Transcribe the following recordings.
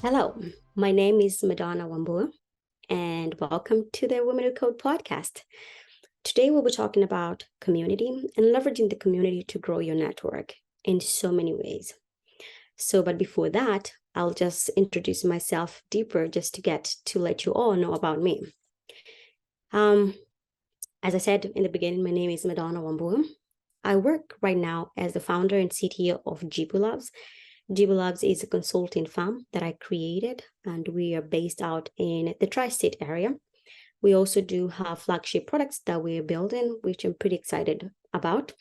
Hello, my name is Madona S Wambua, and welcome to the Women Who Code podcast. Today, we'll be talking about community and leveraging the community to grow your network in so many ways. But before that, I'll just introduce myself deeper just to let you all know about me. As I said in the beginning, my name is Madona S Wambua. I work right now as the founder and CTO of Jibu Labs. Jibu Labs is a consulting firm that I created, and we are based out in the tri-state area. We also do have flagship products that we're building, which I'm pretty excited about.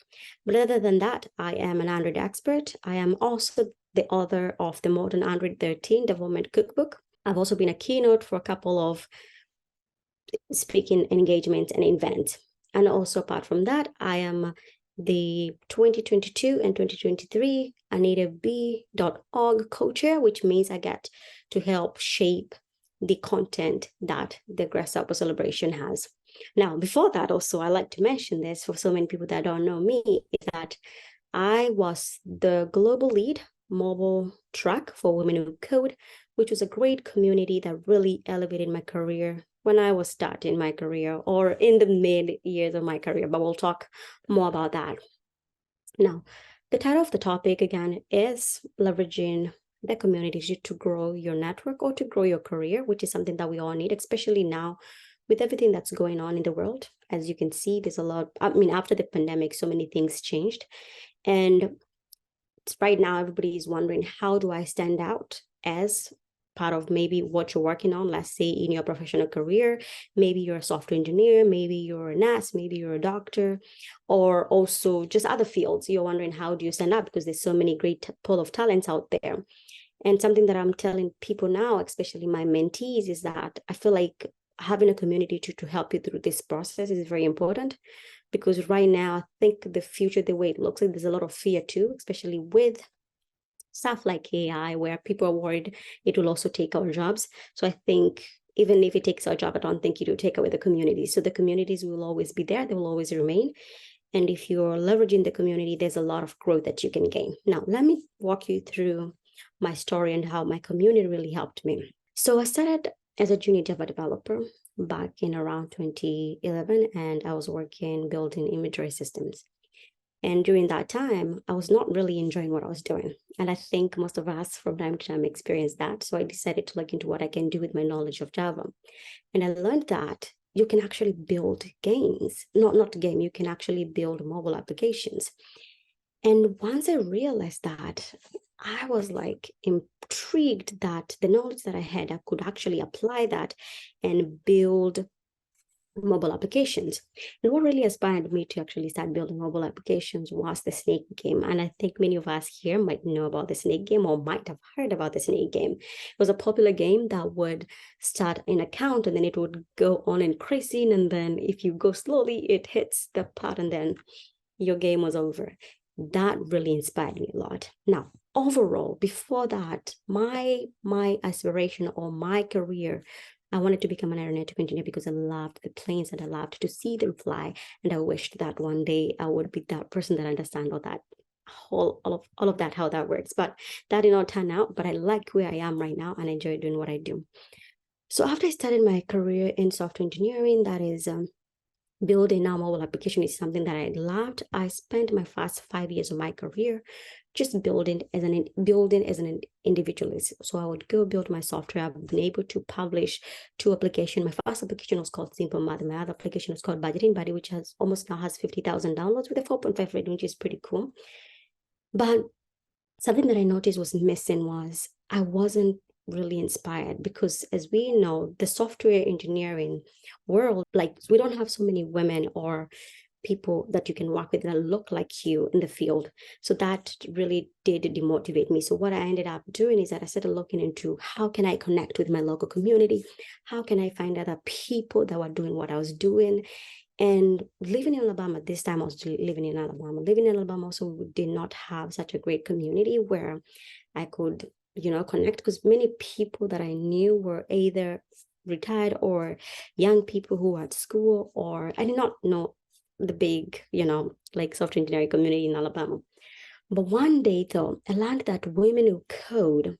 But other than that, I am an Android expert. I am also the author of the Modern Android 13 Development Cookbook. I've also been a keynote for a couple of speaking engagements and events. And also apart from that, I am the 2022 and 2023 AnitaB.org co-chair, which means I get to help shape the content that the Grasshopper Celebration has. Now, before that, also, I like to mention this for so many people that don't know me, is that I was the global lead mobile track for Women Who Code, which was a great community that really elevated my career when I was starting my career or in the mid years of my career, but we'll talk more about that. Now, the title of the topic again is leveraging the community to grow your network or to grow your career, which is something that we all need, especially now with everything that's going on in the world. As you can see, there's a lot, after the pandemic, so many things changed. And right now, everybody is wondering, how do I stand out as part of maybe what you're working on, let's say in your professional career? Maybe you're a software engineer, maybe you're a nurse, maybe you're a doctor, or also just other fields. You're wondering, how do you stand out? Because there's so many great pool of talents out there. And something that I'm telling people now, especially my mentees, is that I feel like having a community to help you through this process is very important. Because right now, I think the future, the way it looks like, there's a lot of fear too, especially with stuff like AI, where people are worried it will also take our jobs. So I think even if it takes our job, I don't think it will take away the community. So the communities will always be there. They will always remain. And if you're leveraging the community, there's a lot of growth that you can gain. Now, let me walk you through my story and how my community really helped me. So I started as a junior Java developer back in around 2011, and I was working building inventory systems. And during that time, I was not really enjoying what I was doing. And I think most of us from time to time experience that. So I decided to look into what I can do with my knowledge of Java. And I learned that you can actually build games, you can actually build mobile applications. And once I realized that, I was like intrigued that the knowledge that I had, I could actually apply that and build mobile applications. And what really inspired me to actually start building mobile applications was the Snake game. And I think many of us here might know about the Snake game or might have heard about the Snake game. It was a popular game that would start an account and then it would go on increasing. And then if you go slowly, it hits the part and then your game was over. That really inspired me a lot. Now, overall, before that, my aspiration or my career, I wanted to become an aeronautic engineer because I loved the planes and I loved to see them fly. And I wished that one day I would be that person that understands all of that, how that works. But that did not turn out, but I like where I am right now and I enjoy doing what I do. So after I started my career in software engineering, that is building a mobile application is something that I loved. I spent my first 5 years of my career just building as an individualist. So I would go build my software. I've been able to publish 2 applications. My first application was called Simple Math. My other application was called Budgeting Buddy, which has 50,000 downloads with a 4.5 rating, which is pretty cool. But something that I noticed was missing was I wasn't really inspired, because as we know, the software engineering world, like, we don't have so many women or people that you can work with that look like you in the field. So that really did demotivate me. So what I ended up doing is that I started looking into, how can I connect with my local community? How can I find other people that were doing what I was doing? And living in Alabama, this time I was living in Alabama. Living in Alabama also, we did not have such a great community where I could, connect, because many people that I knew were either retired or young people who were at school, or I did not know the big, like software engineering community in Alabama. But one day though, I learned that Women Who Code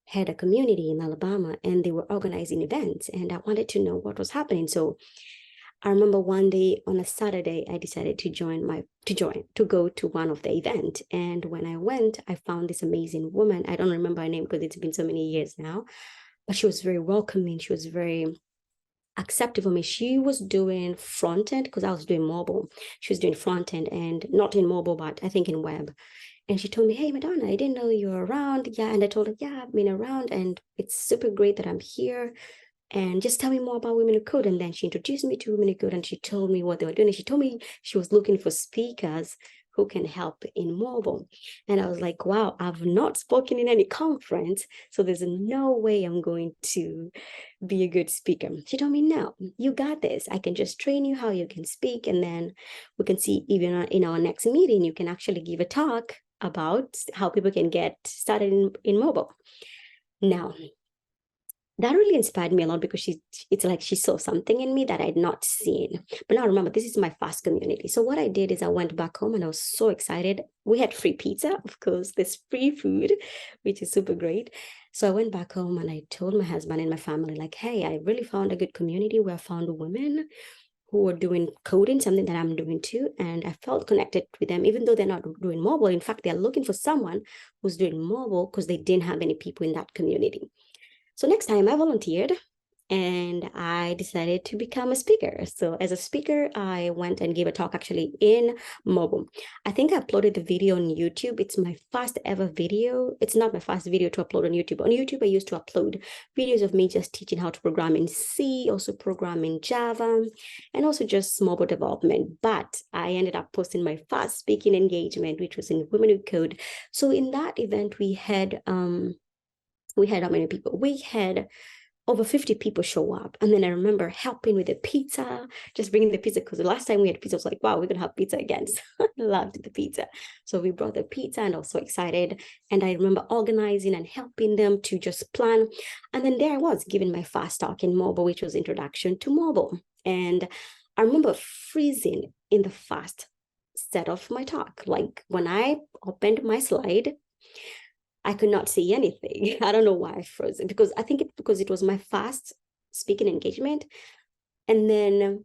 had a community in Alabama, and they were organizing events, and I wanted to know what was happening. So I remember one day on a Saturday, I decided to go to one of the event. And when I went, I found this amazing woman. I don't remember her name because it's been so many years now, but she was very welcoming. She was very accepting of me. She was doing front end because I was doing mobile. She was doing front end, and not in mobile, but I think in web. And she told me, "Hey, Madonna, I didn't know you were around." Yeah. And I told her, "Yeah, I've been around, and it's super great that I'm here. And just tell me more about Women Who Code." And then she introduced me to Women Who Code, and she told me what they were doing. And she told me she was looking for speakers who can help in mobile. And I was like, wow, I've not spoken in any conference, so there's no way I'm going to be a good speaker. She told me, "No, you got this. I can just train you how you can speak. And then we can see, even in our next meeting, you can actually give a talk about how people can get started in mobile." Now, that really inspired me a lot because it's like she saw something in me that I'd not seen. But now remember, this is my first community. So what I did is I went back home and I was so excited. We had free pizza, of course, there's free food, which is super great. So I went back home and I told my husband and my family, like, "Hey, I really found a good community where I found women who are doing coding, something that I'm doing too. And I felt connected with them, even though they're not doing mobile. In fact, they're looking for someone who's doing mobile because they didn't have any people in that community." So next time I volunteered and I decided to become a speaker. So as a speaker, I went and gave a talk actually in mobile. I think I uploaded the video on YouTube. It's my first ever video. It's not my first video to upload on YouTube. On YouTube, I used to upload videos of me just teaching how to program in C, also program in Java, and also just mobile development. But I ended up posting my first speaking engagement, which was in Women Who Code. So in that event, we had how many people? We had over 50 people show up. And then I remember helping with the pizza, just bringing the pizza, because the last time we had pizza, I was like, wow, we're going to have pizza again. So I loved the pizza. So we brought the pizza and I was so excited. And I remember organizing and helping them to just plan. And then there I was giving my first talk in mobile, which was Introduction to Mobile. And I remember freezing in the first set of my talk. Like when I opened my slide, I could not see anything. I don't know why I froze it, because I think it's because it was my first speaking engagement. And then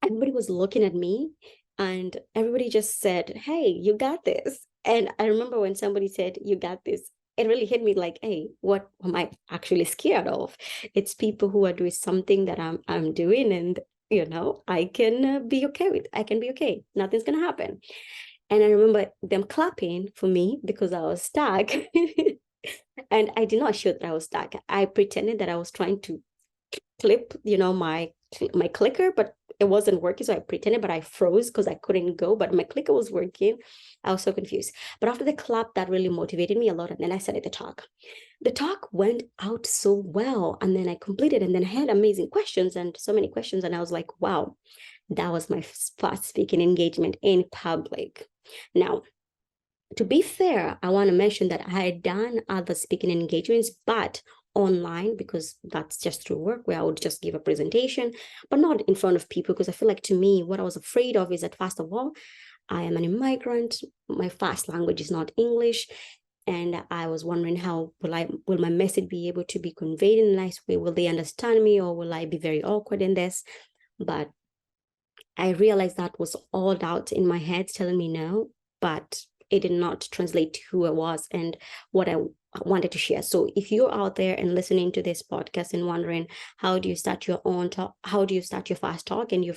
everybody was looking at me and everybody just said, "Hey, you got this." And I remember when somebody said, "You got this," it really hit me like, hey, what am I actually scared of? It's people who are doing something that I'm doing, and I can be okay with. I can be okay. Nothing's gonna happen. And I remember them clapping for me because I was stuck. And I did not show that I was stuck. I pretended that I was trying to clip, my clicker, but it wasn't working. So I pretended, but I froze because I couldn't go, but my clicker was working. I was so confused. But after the clap, that really motivated me a lot. And then I started the talk. The talk went out so well. And then I completed, and then I had amazing questions and so many questions. And I was like, wow, that was my first speaking engagement in public. Now, to be fair, I want to mention that I had done other speaking engagements, but online, because that's just through work where I would just give a presentation, but not in front of people, because I feel like, to me, what I was afraid of is that, first of all, I am an immigrant. My first language is not English. And I was wondering, how will my message be able to be conveyed in a nice way? Will they understand me, or will I be very awkward in this? But I realized that was all doubt in my head telling me no, but it did not translate to who I was and what I wanted to share. So if you're out there and listening to this podcast and wondering, how do you start your own talk? How do you start your fast talk? And you're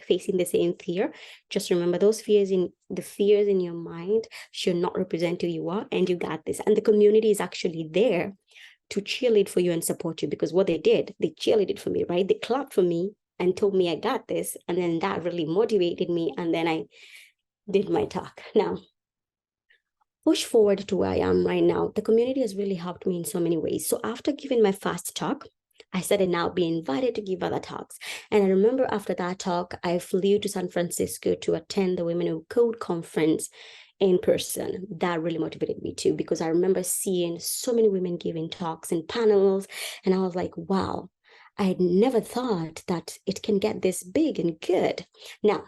facing the same fear, just remember, those fears in your mind should not represent who you are, and you got this. And the community is actually there to cheerlead for you and support you, because what they did, they cheerleaded for me, right? They clapped for me and told me I got this. And then that really motivated me. And then I did my talk. Now, push forward to where I am right now. The community has really helped me in so many ways. So after giving my first talk, I started now being invited to give other talks. And I remember after that talk, I flew to San Francisco to attend the Women Who Code conference in person. That really motivated me too, because I remember seeing so many women giving talks and panels. And I was like, wow, I had never thought that it can get this big and good. Now,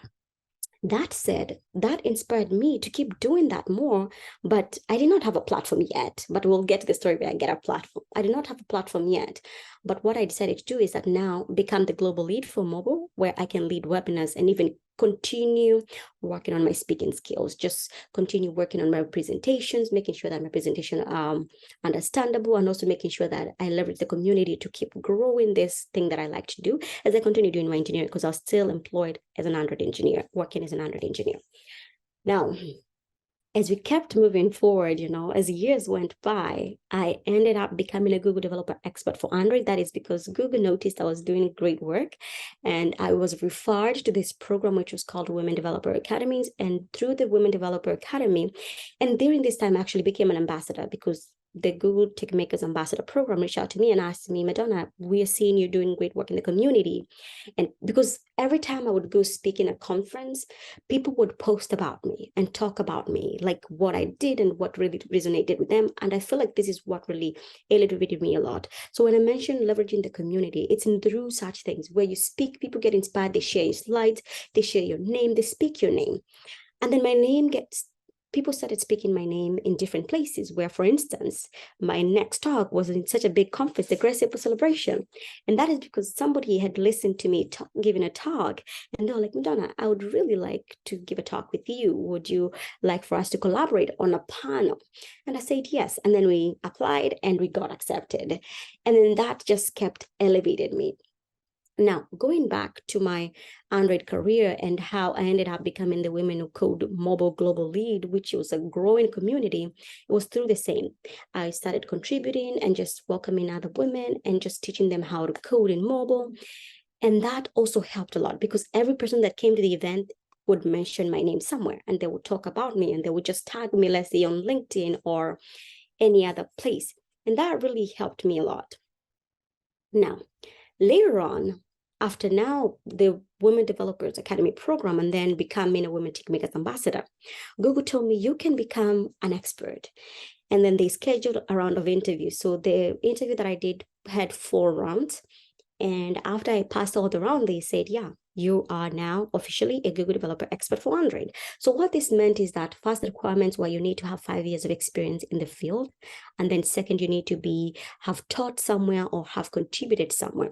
That said, that inspired me to keep doing that more, but I did not have a platform yet. But we'll get to the story where I get a platform. I did not have a platform yet. But what I decided to do is that now become the global lead for mobile, where I can lead webinars and even continue working on my speaking skills, just continue working on my presentations, making sure that my presentation understandable, and also making sure that I leverage the community to keep growing this thing that I like to do as I continue doing my engineering, because I was still employed as an Android engineer, working as an Android engineer. Now, as we kept moving forward, as years went by, I ended up becoming a Google developer expert for Android. That is because Google noticed I was doing great work, and I was referred to this program, which was called Women Developer Academies. And through the Women Developer Academy, and during this time, I actually became an ambassador, because the Google Tech Makers Ambassador program reached out to me and asked me, Madonna, we are seeing you doing great work in the community. And because every time I would go speak in a conference, people would post about me and talk about me, like what I did and what really resonated with them. And I feel like this is what really elevated me a lot. So when I mentioned leveraging the community, it's in through such things where you speak, people get inspired, they share your slides, they share your name, they speak your name. And then my name gets, people started speaking my name in different places where, for instance, my next talk was in such a big conference, the Grace April Celebration. And that is because somebody had listened to me giving a talk, and they were like, Madonna, I would really like to give a talk with you. Would you like for us to collaborate on a panel? And I said, yes. And then we applied and we got accepted. And then that just kept elevating me. Now, going back to my Android career and how I ended up becoming the Women Who Code Mobile Global Lead, which was a growing community, it was through the same. I started contributing and just welcoming other women and just teaching them how to code in mobile. And that also helped a lot, because every person that came to the event would mention my name somewhere, and they would talk about me, and they would just tag me, let's say on LinkedIn or any other place. And that really helped me a lot. Now, later on, after now the Women Developers Academy program and then becoming a Women Tech Makers Ambassador, Google told me you can become an expert. And then they scheduled a round of interviews. So the interview that I did had 4 rounds. And after I passed all the rounds, they said, yeah, you are now officially a Google Developer Expert for Android. So what this meant is that first, the requirements were you need to have 5 years of experience in the field. And then second, you need to have taught somewhere or have contributed somewhere.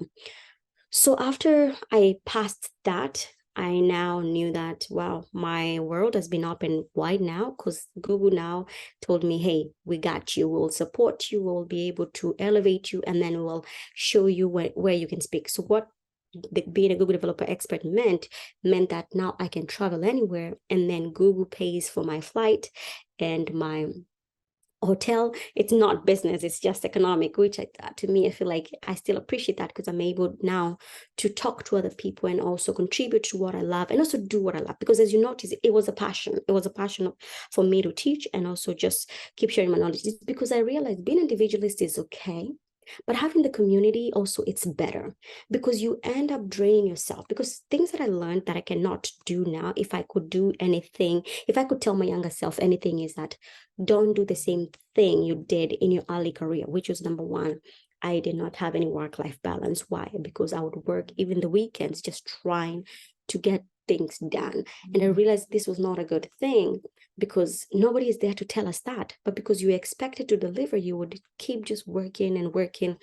So after I passed that, I now knew that, wow, my world has been open wide now, because Google now told me, hey, we got you, we'll support you, we'll be able to elevate you, and then we'll show you where you can speak. So what being a Google developer expert meant that now I can travel anywhere, and then Google pays for my flight and my hotel. It's not business, it's just economic, which to me, I feel like I still appreciate that, because I'm able now to talk to other people and also contribute to what I love and also do what I love. Because as you notice, it was a passion. It was a passion for me to teach and also just keep sharing my knowledge. It's because I realized being individualist is okay, but having the community also, it's better, because you end up draining yourself. Because things that I learned that I cannot do now, if I could do anything, if I could tell my younger self anything, is that don't do the same thing you did in your early career, which was number one. I did not have any work-life balance. Why? Because I would work even the weekends, just trying to get things done. And I realized this was not a good thing, because nobody is there to tell us that. But because you expected to deliver, you would keep just working and working.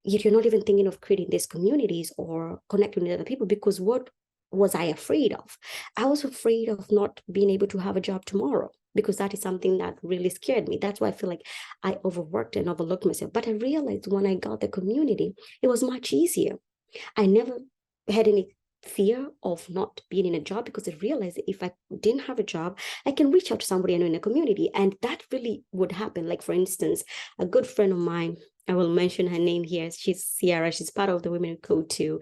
Yet you're not even thinking of creating these communities or connecting with other people. Because what was I afraid of? I was afraid of not being able to have a job tomorrow, because that is something that really scared me. That's why I feel like I overworked and overlooked myself. But I realized when I got the community, it was much easier. I never had any fear of not being in a job, because I realized that if I didn't have a job, I can reach out to somebody I know in a community, and that really would happen. Like, for instance, a good friend of mine, I will mention her name here, she's Sierra, she's part of the Women Who Code too.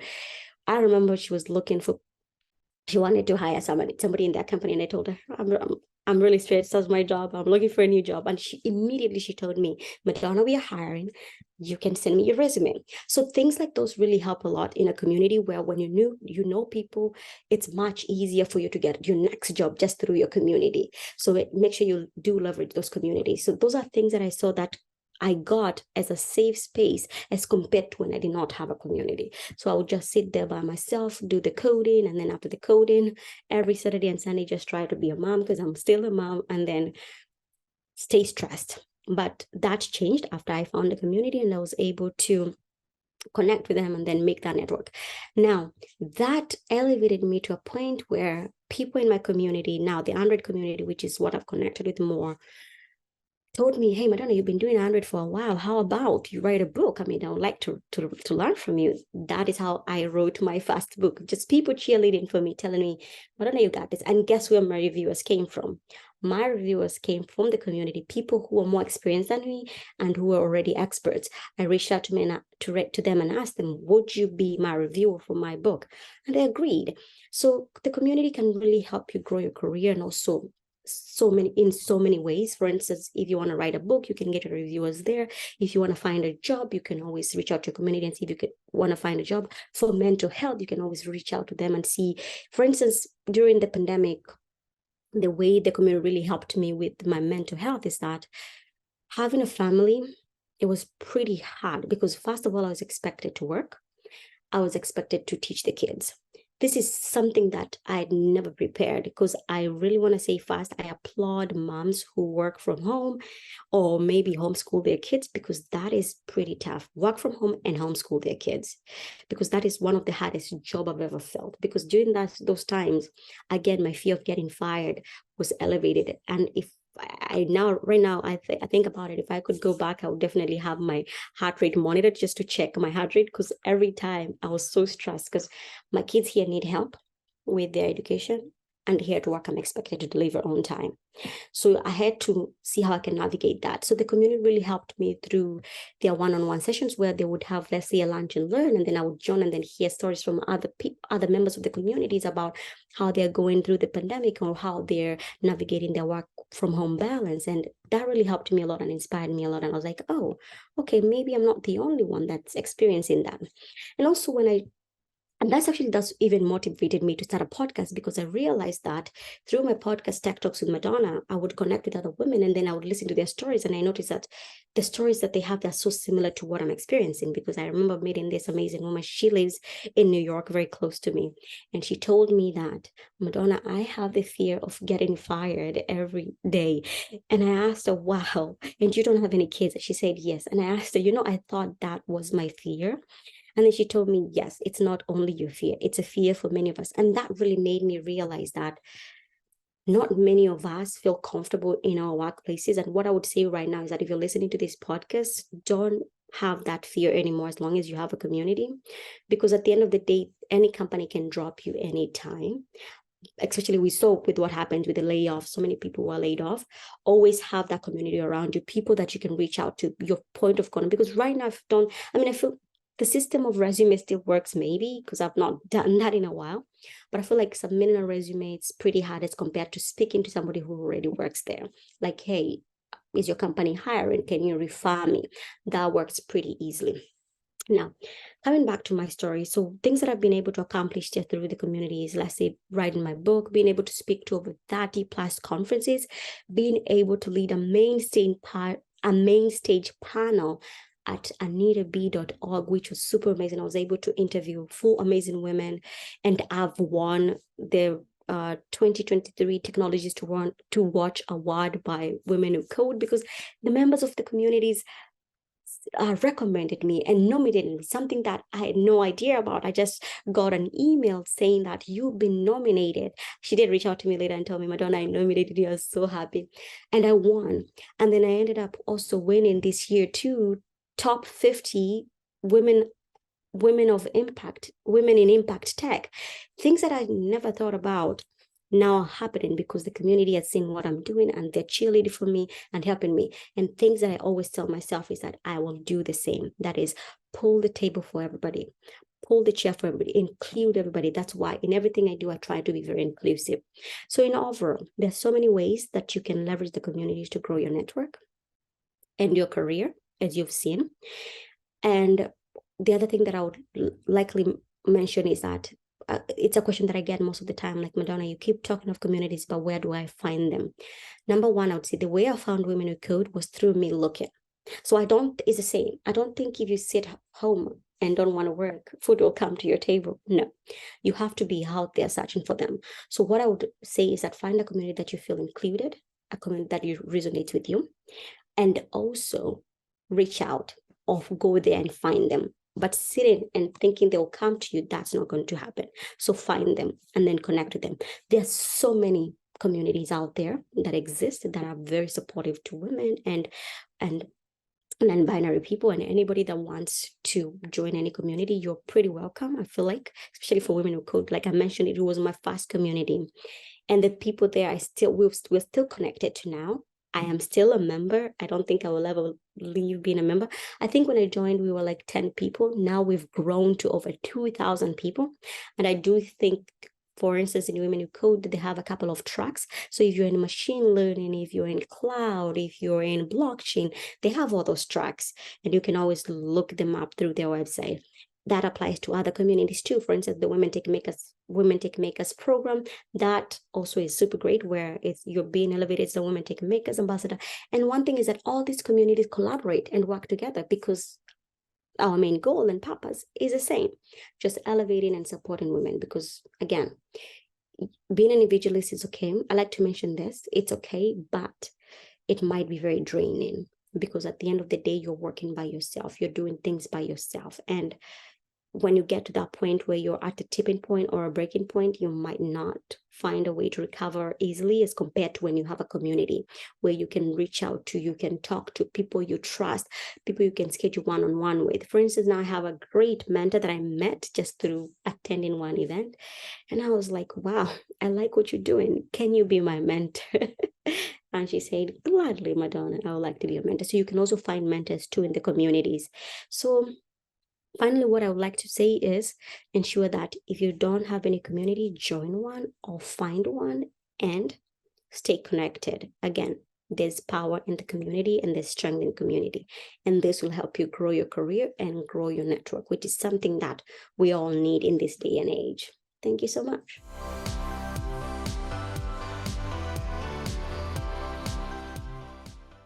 I remember she wanted to hire somebody in that company, and I told her, I'm really stressed. That's my job. I'm looking for a new job. And she immediately told me, Madonna, we are hiring. You can send me your resume. So things like those really help a lot in a community where when you know people, it's much easier for you to get your next job just through your community. So make sure you do leverage those communities. So those are things that I saw that I got as a safe space as compared to when I did not have a community. So I would just sit there by myself, do the coding, and then after the coding, every Saturday and Sunday, just try to be a mom because I'm still a mom, and then stay stressed. But that changed after I found a community and I was able to connect with them and then make that network. Now, that elevated me to a point where people in my community, now the Android community, which is what I've connected with more, told me, hey, Madonna, you've been doing Android for a while. How about you write a book? I mean, I would like to learn from you. That is how I wrote my first book. Just people cheerleading for me, telling me, Madonna, you got this. And guess where my reviewers came from? My reviewers came from the community, people who are more experienced than me and who are already experts. I reached out to them and asked them, would you be my reviewer for my book? And they agreed. So the community can really help you grow your career and also in so many ways. For instance, if you want to write a book, you can get your reviewers there. If you want to find a job, you can always reach out to your community and see if you want to find a job. For mental health, you can always reach out to them and see. For instance, during the pandemic, the way the community really helped me with my mental health is that having a family, it was pretty hard because first of all, I was expected to work. I was expected to teach the kids. This is something that I'd never prepared, because I really want to say first, I applaud moms who work from home or maybe homeschool their kids, because that is pretty tough. Work from home and homeschool their kids, because that is one of the hardest job I've ever felt. Because during those times, again, my fear of getting fired was elevated. And if right now, I think about it. If I could go back, I would definitely have my heart rate monitored just to check my heart rate, because every time I was so stressed because my kids here need help with their education, and here at work, I'm expected to deliver on time. So I had to see how I can navigate that. So the community really helped me through their one-on-one sessions where they would have, let's say, a lunch and learn, and then I would join and then hear stories from other members of the communities about how they're going through the pandemic or how they're navigating their work from home balance. And that really helped me a lot and inspired me a lot. And I was like, oh, okay, maybe I'm not the only one that's experiencing that. And also and that's even motivated me to start a podcast, because I realized that through my podcast, Tech Talks with Madonna, I would connect with other women and then I would listen to their stories. And I noticed that the stories that they have, they're so similar to what I'm experiencing, because I remember meeting this amazing woman. She lives in New York, very close to me. And she told me that, Madonna, I have the fear of getting fired every day. And I asked her, wow, and you don't have any kids? She said, yes. And I asked her, I thought that was my fear. And then she told me, yes, it's not only your fear, it's a fear for many of us. And that really made me realize that not many of us feel comfortable in our workplaces. And what I would say right now is that if you're listening to this podcast, don't have that fear anymore as long as you have a community. Because at the end of the day, any company can drop you anytime. Especially we saw with what happened with the layoffs, so many people were laid off. Always have that community around you, people that you can reach out to, your point of contact. Because right now, I feel the system of resume still works, maybe because I've not done that in a while, but I feel like submitting a resume, it's pretty hard as compared to speaking to somebody who already works there. Like, hey, is your company hiring? Can you refer me? That works pretty easily. Now, coming back to my story, so things that I've been able to accomplish there through the community is, let's say, writing my book, being able to speak to over 30 plus conferences, being able to lead a main stage panel at anitab.org, which was super amazing. I was able to interview 4 amazing women, and I've won the 2023 Technologies to Watch Award by Women Who Code, because the members of the communities recommended me and nominated me, something that I had no idea about. I just got an email saying that you've been nominated. She did reach out to me later and tell me, Madonna, I nominated you. I was so happy. And I won. And then I ended up also winning this year too, top 50 women of impact, women in impact tech. Things that I never thought about now are happening because the community has seen what I'm doing and they're cheerleading for me and helping me. And things that I always tell myself is that I will do the same. That is, pull the table for everybody, pull the chair for everybody, include everybody. That's why in everything I do, I try to be very inclusive. So in overall, there's so many ways that you can leverage the communities to grow your network and your career, as you've seen. And the other thing that I would likely mention is that it's a question that I get most of the time, like, Madonna, you keep talking of communities, but where do I find them? Number one, I would say the way I found Women Who Code was through me looking. So it's the same. I don't think if you sit home and don't want to work, food will come to your table. No, you have to be out there searching for them. So what I would say is that find a community that you feel included, a community that you resonates with you, and also reach out or go there and find them. But sitting and thinking they'll come to you, that's not going to happen. So find them and then connect with them. There's so many communities out there that exist that are very supportive to women and non-binary people, and anybody that wants to join any community, you're pretty welcome. I feel like, especially for women who code, like I mentioned, it was my first community, and the people there we're still connected to now. I am still a member. I don't think I will ever leave being a member. I think when I joined, we were like 10 people. Now we've grown to over 2,000 people. And I do think, for instance, in Women Who Code, they have a couple of tracks. So if you're in machine learning, if you're in cloud, if you're in blockchain, they have all those tracks, and you can always look them up through their website. That applies to other communities too. For instance, the Women Tech Makers program, that also is super great, where you're being elevated as the Women Tech Makers ambassador. And one thing is that all these communities collaborate and work together because our main goal and purpose is the same, just elevating and supporting women. Because again, being an individualist is okay. I like to mention this, it's okay, but it might be very draining, because at the end of the day, you're working by yourself, you're doing things by yourself. And when you get to that point where you're at a tipping point or a breaking point, you might not find a way to recover easily, as compared to when you have a community where you can reach out to, you can talk to people you trust, people you can schedule one-on-one with. For instance, now I have a great mentor that I met just through attending one event. And I was like, wow, I like what you're doing. Can you be my mentor? And she said, gladly, Madonna, I would like to be a mentor. So you can also find mentors too in the communities. So finally, what I would like to say is ensure that if you don't have any community, join one or find one and stay connected. Again, there's power in the community and there's strength in community. And this will help you grow your career and grow your network, which is something that we all need in this day and age. Thank you so much.